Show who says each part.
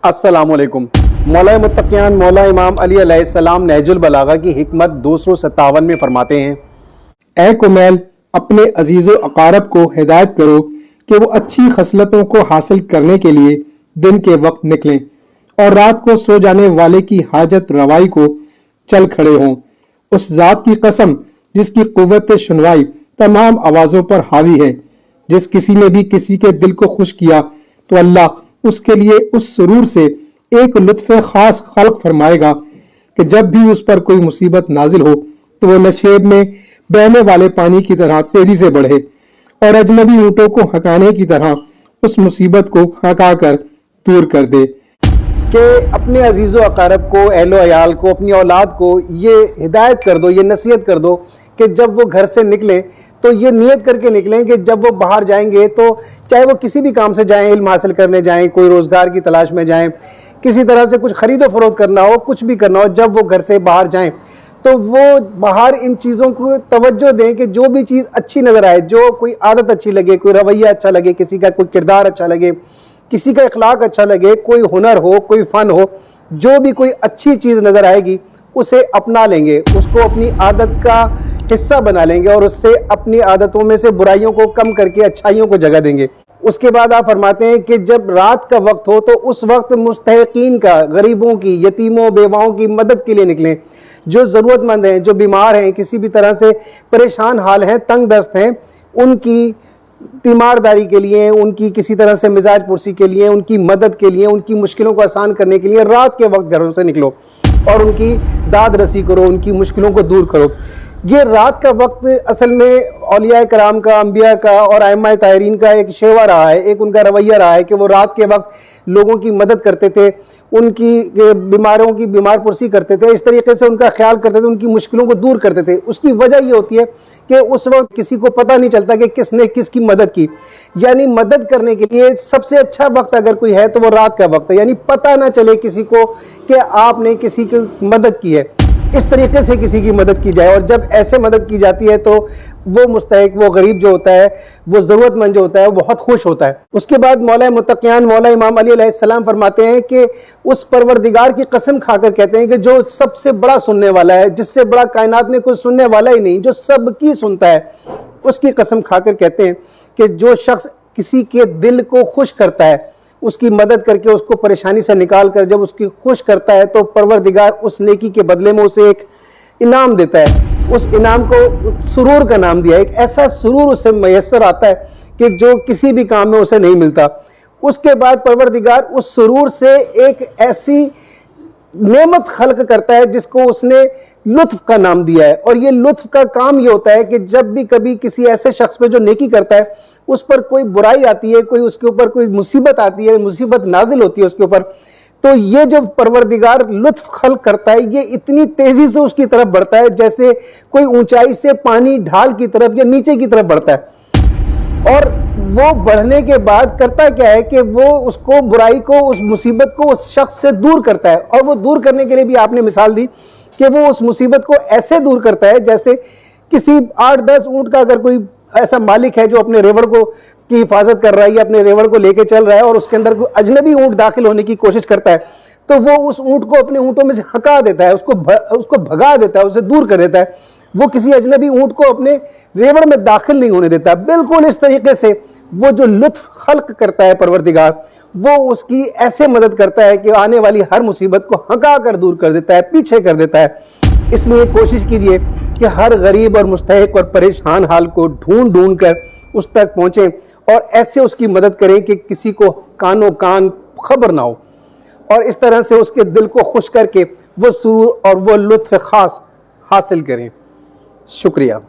Speaker 1: अस्सलाम वालेकुम। मौला मुत्तकियान मौला इमाम अली अलैहिस्सलाम नहजुल बलागा की हिकमत 257 में फरमाते हैं,
Speaker 2: ऐ कुमैल, अपने अजीज़ो अकारब को हिदायत करो कि वो अच्छी खसलतों को हासिल करने के लिए दिन के वक्त निकलें और रात को सो जाने वाले की हाजत रवाई को चल खड़े हों। उस जात की कसम जिसकी कुव्वत सुनवाई तमाम आवाज़ों पर हावी है। जिस किसी ने भी किसी के दिल को खुश किया तो अल्लाह उसके लिए उस सुरूर से एक लुत्फ खास खल्क फरमाएगा कि जब भी उस पर कोई मुसीबत नाजिल हो तो वो नशेब में बहने वाले पानी की तरह तेजी से बढ़े और अजनबी ऊँटों को हकाने की तरह उस मुसीबत को हका कर दूर कर दे।
Speaker 1: कि अपने अजीज़ो अकारब को, अहलो अयाल को, अपनी औलाद को ये हिदायत कर दो, ये नसीहत कर दो कि जब वो घर से निकले तो ये नियत करके निकलें कि जब वो बाहर जाएंगे तो चाहे वो किसी भी काम से जाएं, इल्म हासिल करने जाएं, कोई रोज़गार की तलाश में जाएं, किसी तरह से कुछ खरीदो फरोख्त करना हो, कुछ भी करना हो, जब वो घर से बाहर जाएं तो वो बाहर इन चीज़ों को तवज्जो दें कि जो भी चीज़ अच्छी नज़र आए, जो कोई आदत अच्छी लगे, कोई रवैया अच्छा लगे, किसी का कोई किरदार अच्छा लगे, किसी का इखलाक अच्छा लगे, कोई हुनर हो, कोई फ़न हो, जो भी कोई अच्छी चीज़ नज़र आएगी उसे अपना लेंगे, उसको अपनी आदत का हिस्सा बना लेंगे और उससे अपनी आदतों में से बुराइयों को कम करके अच्छाइयों को जगह देंगे। उसके बाद आप फरमाते हैं कि जब रात का वक्त हो तो उस वक्त मुस्तहिकीन का, गरीबों की, यतीमों बेवाओं की मदद के लिए निकलें। जो ज़रूरतमंद हैं, जो बीमार हैं, किसी भी तरह से परेशान हाल हैं, तंग दस्त हैं, उनकी तीमारदारी के लिए, उनकी किसी तरह से मिजाज पुरसी के लिए, उनकी मदद के लिए, उनकी मुश्किलों को आसान करने के लिए रात के वक्त घरों से निकलो और उनकी दाद रसी करो, उनकी मुश्किलों को दूर करो। ये रात का वक्त असल में औलिया कराम का, अंबिया का और आइम्मा ताहिरीन का एक शेवा रहा है, एक उनका रवैया रहा है कि वो रात के वक्त लोगों की मदद करते थे, उनकी बीमारों की बीमार पुरसी करते थे, इस तरीके से उनका ख्याल करते थे, उनकी मुश्किलों को दूर करते थे। उसकी वजह ये होती है कि उस वक्त किसी को पता नहीं चलता कि किसने किसकी मदद की, यानी मदद करने के लिए सबसे अच्छा वक्त अगर कोई है तो वो रात का वक्त है, यानी पता ना चले किसी को कि आपने किसी की मदद की है। इस तरीके से किसी की मदद की जाए और जब ऐसे मदद की जाती है तो वो मुस्तहिक, वो गरीब जो होता है, वो ज़रूरतमंद जो होता है, वो बहुत खुश होता है। उसके बाद मौला मुत्तकियान मौला इमाम अली अलैहिस्सलाम फरमाते हैं कि उस परवरदिगार की कसम खाकर कहते हैं कि जो सबसे बड़ा सुनने वाला है, जिससे बड़ा कायनात में कोई सुनने वाला ही नहीं, जो सबकी सुनता है, उसकी कसम खाकर कहते हैं कि जो शख्स किसी के दिल को खुश करता है, उसकी मदद करके उसको परेशानी से निकाल कर जब उसकी खुश करता है तो परवरदिगार उस नेकी के बदले में उसे एक इनाम देता है। उस इनाम को सुरूर का नाम दिया है। एक ऐसा सुरूर उसे मैसर आता है कि जो किसी भी काम में उसे नहीं मिलता। उसके बाद परवरदिगार उस सुरूर से एक ऐसी नेमत खल्क करता है जिसको उसने लुत्फ का नाम दिया है। और ये लुत्फ का काम ये होता है कि जब भी कभी किसी ऐसे शख्स पे जो नेकी करता है उस पर कोई बुराई आती है, कोई उसके ऊपर कोई मुसीबत आती है, मुसीबत नाजिल होती है उसके ऊपर, तो ये जो परवरदिगार लुत्फ खल्क करता है ये इतनी तेजी से उसकी तरफ बढ़ता है जैसे कोई ऊंचाई से पानी ढाल की तरफ या नीचे की तरफ बढ़ता है। और वो बढ़ने के बाद करता क्या है कि वो उसको, बुराई को, उस मुसीबत को उस शख्स से दूर करता है। और वो दूर करने के लिए भी आपने मिसाल दी कि वो उस मुसीबत को ऐसे दूर करता है जैसे किसी 8-10 ऊंट का अगर कोई ऐसा मालिक है जो अपने रेवड़ को की हिफाजत कर रहा है या अपने रेवड़ को लेके चल रहा है और उसके अंदर कोई अजनबी ऊंट दाखिल होने की कोशिश करता है तो वो उस ऊंट को अपने ऊंटों में से हका देता है, उसको भगा देता है, उसे दूर कर देता है। वो किसी अजनबी ऊंट को अपने रेवड़ में दाखिल नहीं होने देता। बिल्कुल इस तरीके से वो जो लुत्फ खल्क करता है परवरदिगार, वो उसकी ऐसे मदद करता है कि आने वाली हर मुसीबत को हका कर दूर कर देता है, पीछे कर देता है। इसलिए कोशिश कीजिए कि हर गरीब और मुस्तहिक और परेशान हाल को ढूंढ ढूंढ कर उस तक पहुंचें और ऐसे उसकी मदद करें कि किसी को कानो कान खबर ना हो, और इस तरह से उसके दिल को खुश करके वो सुरूर और वो लुत्फ खास हासिल करें। शुक्रिया।